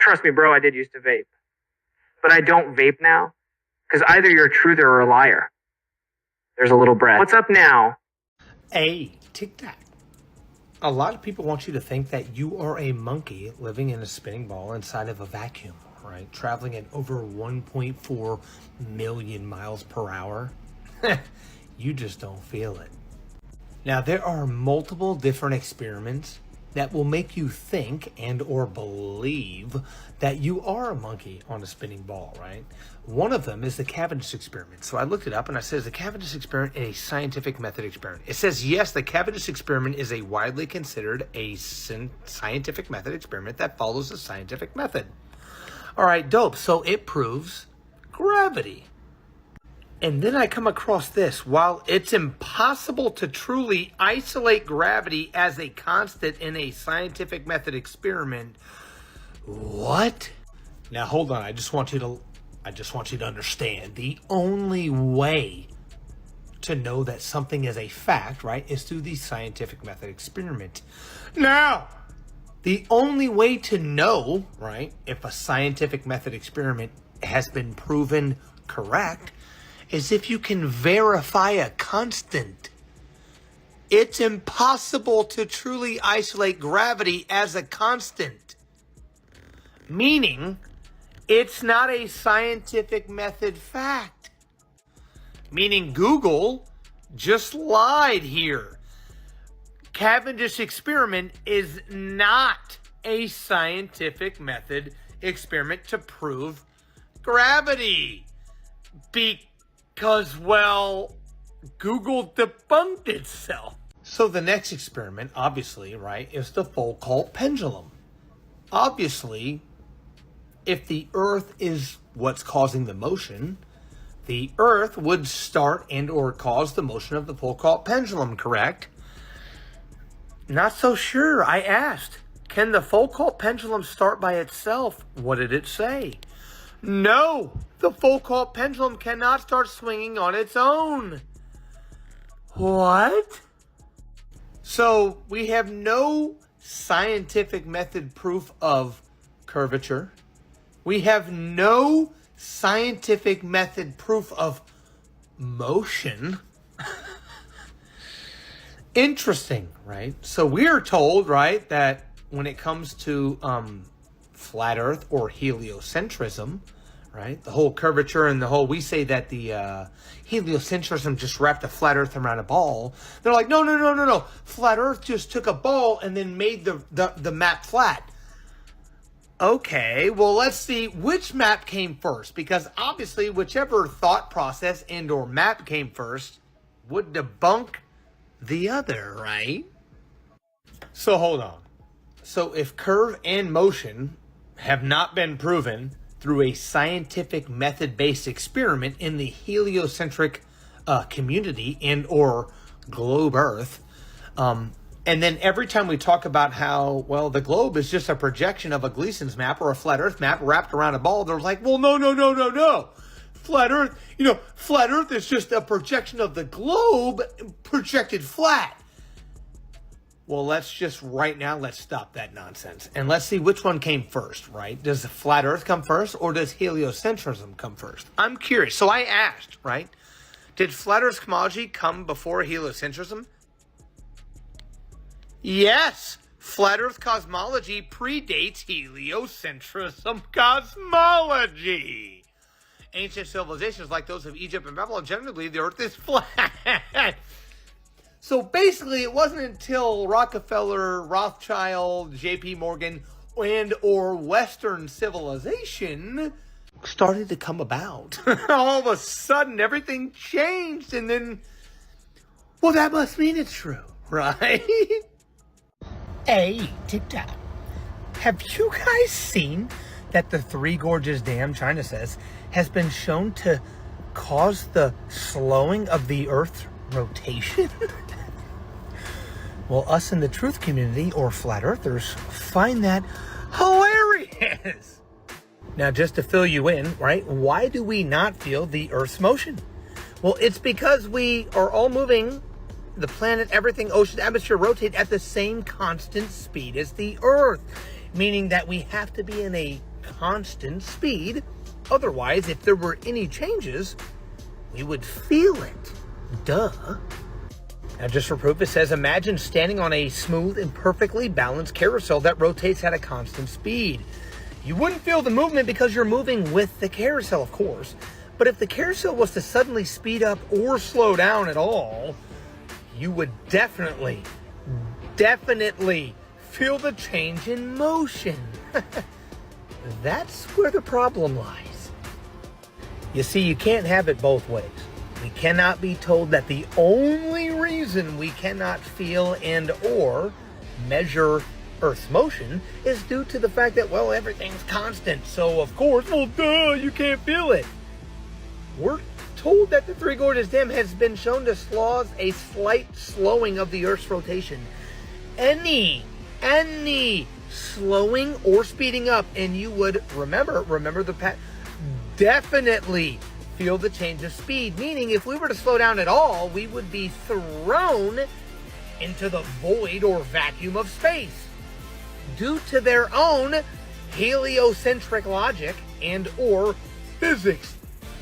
Trust me, bro, I did used to vape. But I don't vape now, because either you're a truther or a liar. There's a little breath. What's up now? Hey, Tic Tac. A lot of people want you to think that you are a monkey living in a spinning ball inside of a vacuum, right? Traveling at over 1.4 million miles per hour. You just don't feel it. Now, there are multiple different experiments that will make you think and or believe that you are a monkey on a spinning ball, right? One of them is the Cavendish experiment. So I looked it up and I said, is the Cavendish experiment a scientific method experiment? It says, yes, the Cavendish experiment is a widely considered a scientific method experiment that follows a scientific method. All right, dope. So it proves gravity. And then I come across this. While it's impossible to truly isolate gravity as a constant in a scientific method experiment, what? Now hold on. I just want you to understand. The only way to know that something is a fact, right, is through the scientific method experiment. Now, the only way to know, right, if a scientific method experiment has been proven correct is if you can verify a constant. It's impossible to truly isolate gravity as a constant. Meaning, it's not a scientific method fact. Meaning Google just lied here. Cavendish experiment is not a scientific method experiment to prove gravity. Because, well, Google debunked itself. So the next experiment, obviously, right, is the Foucault pendulum. Obviously, if the Earth is what's causing the motion, the Earth would start and or cause the motion of the Foucault pendulum, correct? Not so sure. I asked, can the Foucault pendulum start by itself? What did it say? No, the Foucault pendulum cannot start swinging on its own. What? So we have no scientific method proof of curvature. We have no scientific method proof of motion. Interesting, right? So we are told, right, that when it comes to flat Earth or heliocentrism, right? The whole curvature and the whole, we say that the heliocentrism just wrapped a flat Earth around a ball. They're like, no. Flat Earth just took a ball and then made the map flat. Okay, well, let's see which map came first, because obviously whichever thought process and or map came first would debunk the other, right? So hold on. So if curve and motion have not been proven through a scientific method-based experiment in the heliocentric community and or globe Earth, and then every time we talk about how, well, the globe is just a projection of a Gleason's map or a flat Earth map wrapped around a ball, they're like, well, no. Flat Earth is just a projection of the globe projected flat. Well, let's stop that nonsense. And let's see which one came first, right? Does the flat Earth come first or does heliocentrism come first? I'm curious. So I asked, right? Did flat Earth cosmology come before heliocentrism? Yes. Flat Earth cosmology predates heliocentrism cosmology. Ancient civilizations like those of Egypt and Babylon generally believe the Earth is flat. So basically, it wasn't until Rockefeller, Rothschild, J.P. Morgan, and or Western civilization started to come about. All of a sudden, everything changed, and then, well, that must mean it's true, right? Hey, Tic Tac, have you guys seen that the Three Gorges Dam, China says, has been shown to cause the slowing of the Earth's rotation? Well, us in the truth community, or flat earthers, find that hilarious. Now, just to fill you in, right, why do we not feel the Earth's motion? Well, it's because we are all moving, the planet, everything, ocean, atmosphere, rotate at the same constant speed as the Earth, meaning that we have to be in a constant speed. Otherwise, if there were any changes, we would feel it. Duh. Now, just for proof, it says, imagine standing on a smooth and perfectly balanced carousel that rotates at a constant speed. You wouldn't feel the movement because you're moving with the carousel, of course. But if the carousel was to suddenly speed up or slow down at all, you would definitely feel the change in motion. That's where the problem lies. You see, you can't have it both ways. We cannot be told that the only reason we cannot feel and or measure Earth's motion is due to the fact that, well, everything's constant. So, of course, well, duh, you can't feel it. We're told that the Three Gorges Dam has been shown to cause a slight slowing of the Earth's rotation. Any slowing or speeding up, and you would remember the definitely feel the change of speed. Meaning, if we were to slow down at all, we would be thrown into the void or vacuum of space due to their own heliocentric logic and or physics.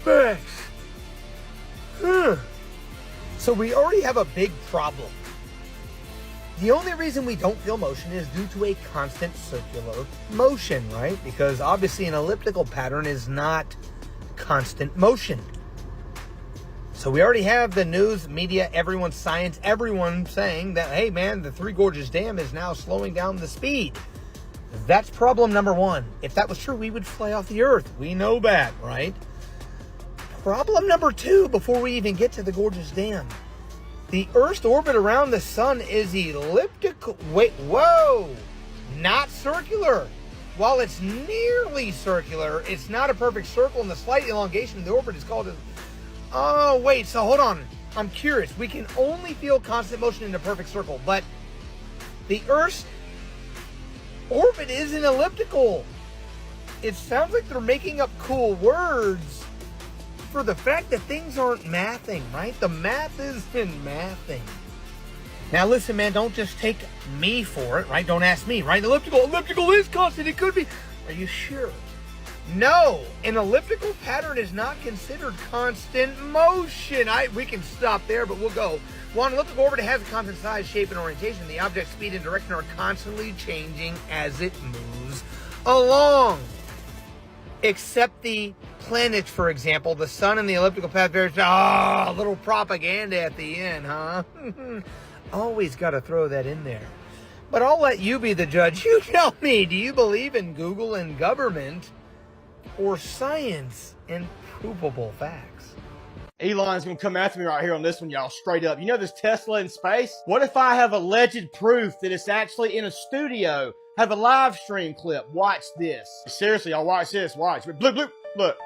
Facts. So we already have a big problem. The only reason we don't feel motion is due to a constant circular motion, right? Because obviously an elliptical pattern is not constant motion. So we already have the news, media, everyone, science, everyone saying that, hey man, the Three Gorges Dam is now slowing down the speed. That's problem number one. If that was true, we would fly off the Earth. We know that, right? Problem number two, before we even get to the Gorges Dam. The Earth's orbit around the sun is elliptical. Wait, whoa! Not circular. While it's nearly circular, it's not a perfect circle, and the slight elongation of the orbit is called a... Oh, wait, so hold on. I'm curious. We can only feel constant motion in a perfect circle, but the Earth's orbit isn't elliptical. It sounds like they're making up cool words for the fact that things aren't mathing, right? The math isn't mathing. Now listen, man, don't just take me for it, right? Don't ask me, right? Elliptical is constant, it could be. Are you sure? No, an elliptical pattern is not considered constant motion. We can stop there, but we'll go. While an elliptical orbit has a constant size, shape, and orientation, the object's speed and direction are constantly changing as it moves along. Except the planets, for example, the sun and the elliptical path varies. A little propaganda at the end, huh? Always got to throw that in there. But I'll let you be the judge. You tell me, do you believe in Google and government or science and provable facts? Elon's gonna come after me right here on this one, y'all, straight up. You know this Tesla in space? What if I have alleged proof that it's actually in a studio? Have a live stream clip. Watch this. Seriously, y'all, watch this. Watch. Bloop, bloop. Look.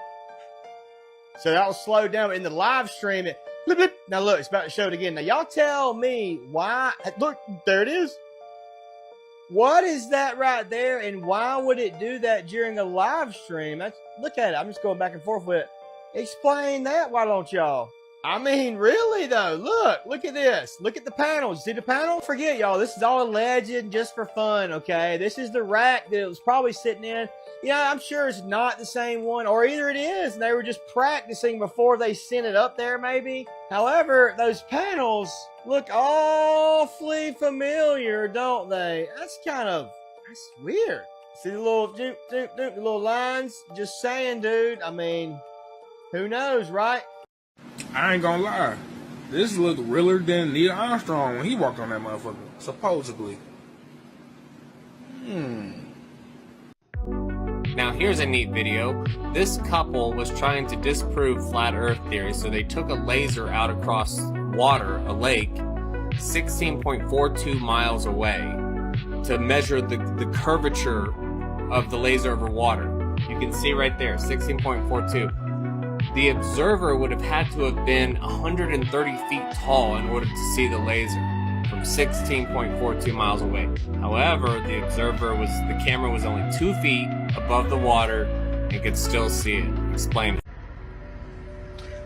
So that was slowed down in the live stream. Bloop, bloop. Now look, it's about to show it again. Now y'all tell me why. Look, there it is. What is that right there, and why would it do that during a live stream? Look at it. I'm just going back and forth with it. Explain that, why don't y'all? I mean, really though, look at this. Look at the panels. See the panel? Forget y'all, this is all alleged just for fun, okay? This is the rack that it was probably sitting in. You know, I'm sure it's not the same one, or either it is, and they were just practicing before they sent it up there maybe. However, those panels look awfully familiar, don't they? That's weird. See the little, the little lines? Just saying, dude. I mean, who knows, right? I ain't gonna lie. This looked realer than Neil Armstrong when he walked on that motherfucker, supposedly. Now here's a neat video. This couple was trying to disprove flat earth theory, so they took a laser out across water, a lake, 16.42 miles away to measure the curvature of the laser over water. You can see right there, 16.42. The observer would have had to have been 130 feet tall in order to see the laser from 16.42 miles away. However, the camera was only 2 feet above the water and could still see it. Explain.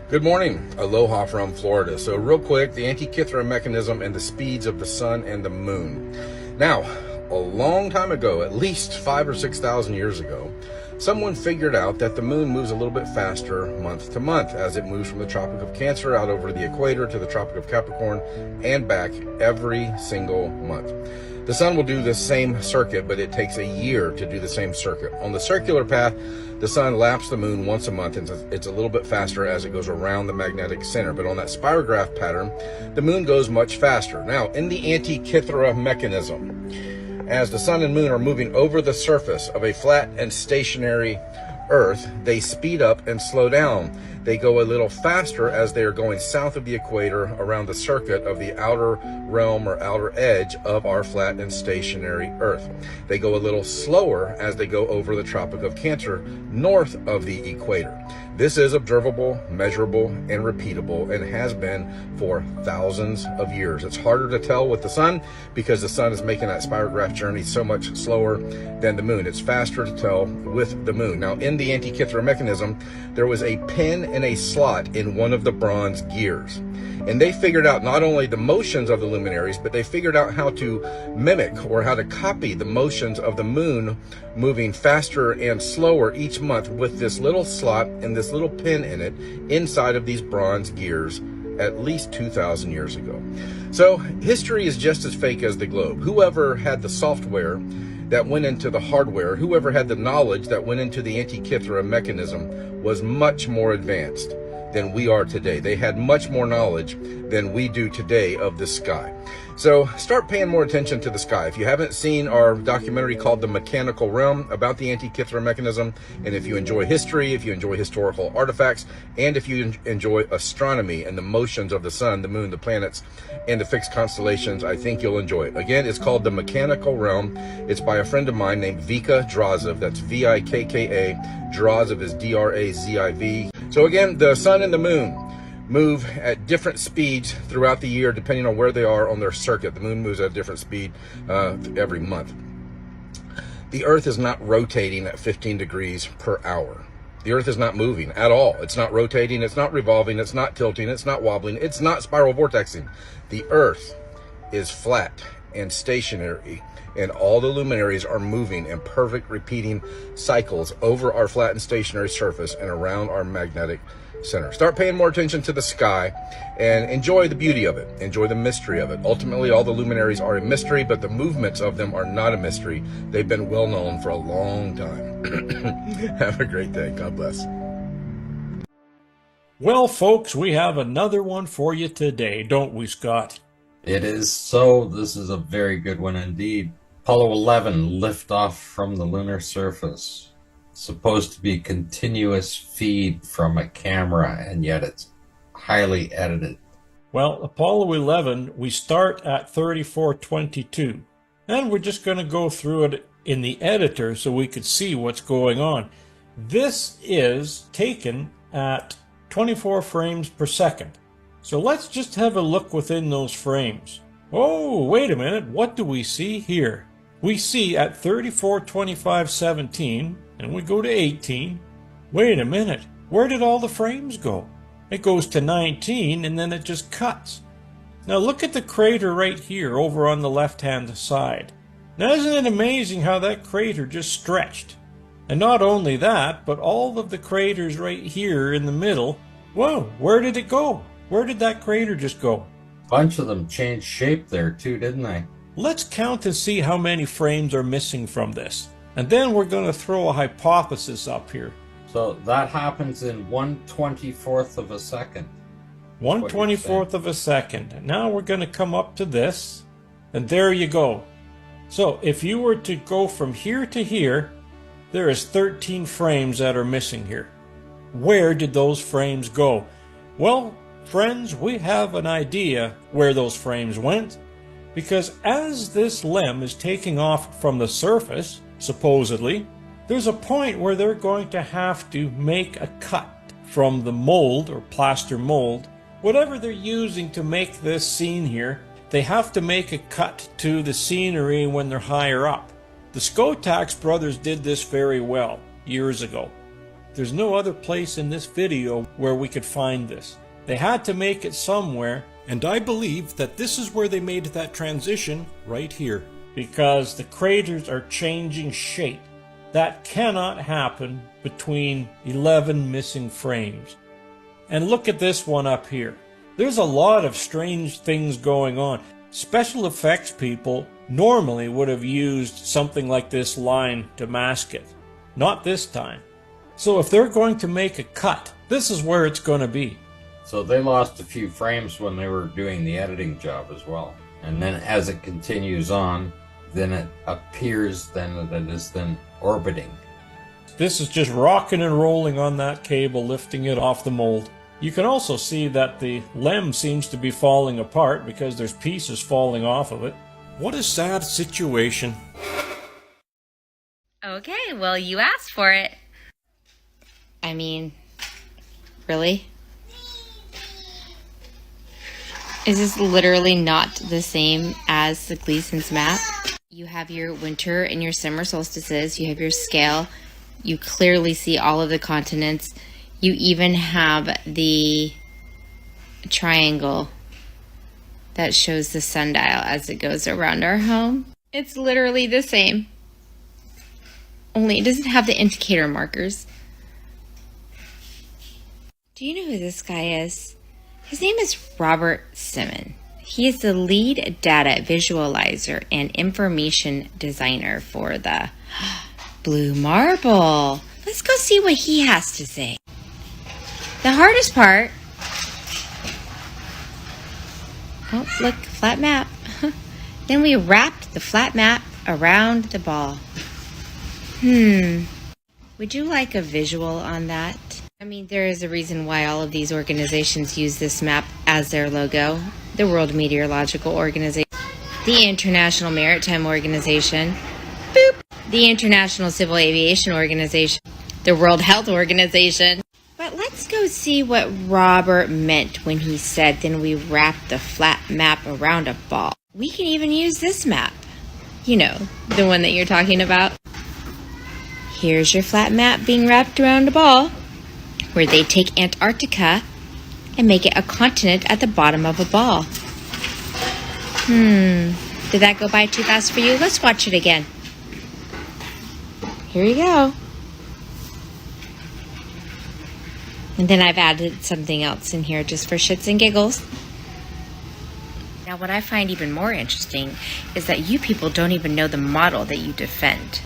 Good morning. Aloha from Florida. So real quick, the Antikythera mechanism and the speeds of the sun and the moon. Now, a long time ago, at least 5,000 or 6,000 years ago, someone figured out that the moon moves a little bit faster month to month as it moves from the Tropic of Cancer out over the equator to the Tropic of Capricorn and back every single month. The sun will do the same circuit, but it takes a year to do the same circuit. On the circular path, the sun laps the moon once a month, and it's a little bit faster as it goes around the magnetic center. But on that spirograph pattern, the moon goes much faster. Now, in the Antikythera mechanism, as the sun and moon are moving over the surface of a flat and stationary Earth, they speed up and slow down. They go a little faster as they are going south of the equator around the circuit of the outer realm or outer edge of our flat and stationary Earth. They go a little slower as they go over the Tropic of Cancer north of the equator. This is observable, measurable, and repeatable, and has been for thousands of years. It's harder to tell with the sun because the sun is making that spirograph journey so much slower than the moon. It's faster to tell with the moon. Now, in the Antikythera mechanism, there was a pin and a slot in one of the bronze gears. And they figured out not only the motions of the luminaries, but they figured out how to mimic or how to copy the motions of the moon moving faster and slower each month with this little slot and this little pin in it inside of these bronze gears at least 2,000 years ago. So history is just as fake as the globe. Whoever had the software that went into the hardware, whoever had the knowledge that went into the Antikythera mechanism was much more advanced than we are today. They had much more knowledge than we do today of the sky. So start paying more attention to the sky. If you haven't seen our documentary called The Mechanical Realm about the Antikythera mechanism, and if you enjoy history, if you enjoy historical artifacts, and if you enjoy astronomy and the motions of the sun, the moon, the planets, and the fixed constellations, I think you'll enjoy it. Again, it's called The Mechanical Realm. It's by a friend of mine named Vika Draziv. That's V-I-K-K-A. Draziv is D-R-A-Z-I-V. So again, the sun and the moon move at different speeds throughout the year depending on where they are on their circuit. The moon moves at a different speed every month. The Earth is not rotating at 15 degrees per hour. The Earth is not moving at all. It's not rotating, it's not revolving, it's not tilting, it's not wobbling, it's not spiral vortexing. The Earth is flat and stationary, and all the luminaries are moving in perfect repeating cycles over our flat and stationary surface and around our magnetic center. Start paying more attention to the sky and enjoy the beauty of it. Enjoy the mystery of it. Ultimately, all the luminaries are a mystery, but the movements of them are not a mystery. They've been well known for a long time. Have a great day. God bless. Well, folks, we have another one for you today, don't we, Scott? It is so. This is a very good one indeed. Apollo 11 liftoff from the lunar surface. Supposed to be continuous feed from a camera, and yet it's highly edited. Well, Apollo 11, we start at 3422. And we're just going to go through it in the editor so we could see what's going on. This is taken at 24 frames per second. So let's just have a look within those frames. Oh, wait a minute. What do we see here? We see at 34:25:17, and we go to 18. Wait a minute. Where did all the frames go? It goes to 19, and then it just cuts. Now look at the crater right here over on the left-hand side. Now isn't it amazing how that crater just stretched? And not only that, but all of the craters right here in the middle, whoa, where did it go? Where did that crater just go? A bunch of them changed shape there too, didn't they? Let's count and see how many frames are missing from this. And then we're going to throw a hypothesis up here. So that happens in 1/24th of a second. 1/24th of a second. Now we're going to come up to this. And there you go. So if you were to go from here to here, there is 13 frames that are missing here. Where did those frames go? Well, friends, we have an idea where those frames went. Because as this limb is taking off from the surface, supposedly, there's a point where they're going to have to make a cut from the mold or plaster mold. Whatever they're using to make this scene here, they have to make a cut to the scenery when they're higher up. The Skotax brothers did this very well years ago. There's no other place in this video where we could find this. They had to make it somewhere. And I believe that this is where they made that transition right here. Because the craters are changing shape. That cannot happen between 11 missing frames. And look at this one up here. There's a lot of strange things going on. Special effects people normally would have used something like this line to mask it. Not this time. So if they're going to make a cut, this is where it's going to be. So they lost a few frames when they were doing the editing job as well. And then as it continues on, then it appears then that it is then orbiting. This is just rocking and rolling on that cable, lifting it off the mold. You can also see that the lem seems to be falling apart because there's pieces falling off of it. What a sad situation. Okay, well, you asked for it. I mean, really? Is this literally not the same as the Gleason's map? You have your winter and your summer solstices. You have your scale. You clearly see all of the continents. You even have the triangle that shows the sundial as it goes around our home. It's literally the same. Only it doesn't have the indicator markers. Do you know who this guy is? His name is Robert Simon. He is the lead data visualizer and information designer for the Blue Marble. Let's go see what he has to say. The hardest part... Oh, look, flat map. Then we wrapped the flat map around the ball. Would you like a visual on that? I mean, there is a reason why all of these organizations use this map as their logo. The World Meteorological Organization, the International Maritime Organization, boop, the International Civil Aviation Organization, the World Health Organization. But let's go see what Robert meant when he said, then we wrap the flat map around a ball. We can even use this map. You know, the one that you're talking about. Here's your flat map being wrapped around a ball, where they take Antarctica and make it a continent at the bottom of a ball. Did that go by too fast for you? Let's watch it again. Here we go. And then I've added something else in here just for shits and giggles. Now what I find even more interesting is that you people don't even know the model that you defend.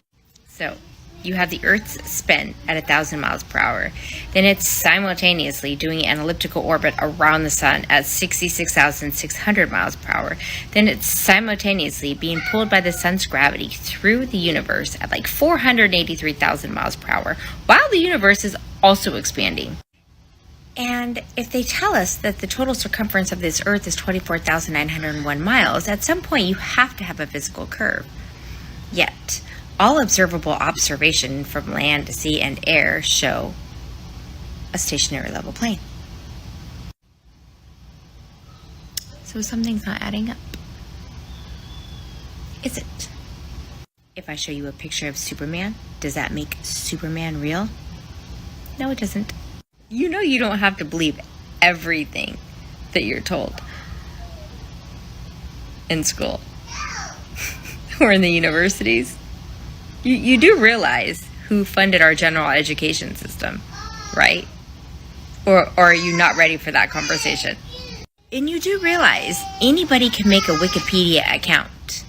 So you have the Earth's spin at 1,000 miles per hour. Then it's simultaneously doing an elliptical orbit around the sun at 66,600 miles per hour. Then it's simultaneously being pulled by the sun's gravity through the universe at like 483,000 miles per hour, while the universe is also expanding. And if they tell us that the total circumference of this Earth is 24,901 miles, at some point you have to have a physical curve. Yet, all observable observation from land, sea, and air show a stationary level plane. So something's not adding up. Is it? If I show you a picture of Superman, does that make Superman real? No, it doesn't. You know you don't have to believe everything that you're told in school or in the universities. You do realize who funded our general education system, right? Or are you not ready for that conversation? And you do realize anybody can make a Wikipedia account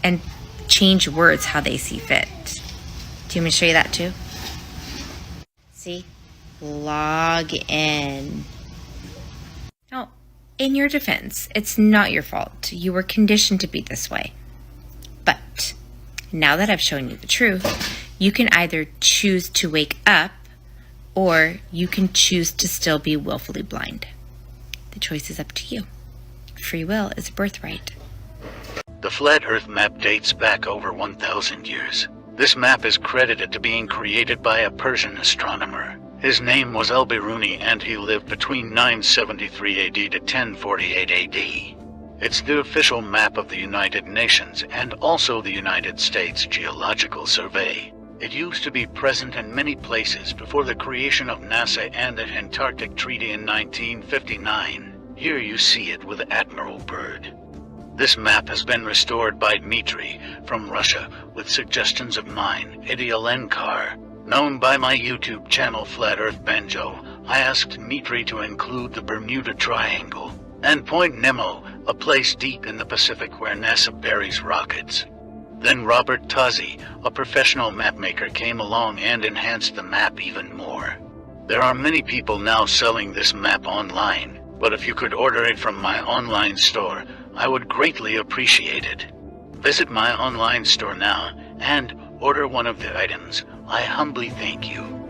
and change words how they see fit. Do you want me to show you that too? See? Log in. Now, in your defense, it's not your fault. You were conditioned to be this way. But now that I've shown you the truth, you can either choose to wake up or you can choose to still be willfully blind. The choice is up to you. Free will is a birthright. The flat Earth map dates back over 1,000 years. This map is credited to being created by a Persian astronomer. His name was Al-Biruni, and he lived between 973 AD to 1048 AD. It's the official map of the United Nations and also the United States Geological Survey. It used to be present in many places before the creation of NASA and the Antarctic Treaty in 1959. Here you see it with Admiral Byrd. This map has been restored by Dmitry from Russia with suggestions of mine, Idialenkar. Known by my YouTube channel Flat Earth Banjo, I asked Dmitry to include the Bermuda Triangle and Point Nemo, a place deep in the Pacific where NASA buries rockets. Then Robert Tozzi, a professional mapmaker, came along and enhanced the map even more. There are many people now selling this map online, but if you could order it from my online store, I would greatly appreciate it. Visit my online store now and order one of the items. I humbly thank you.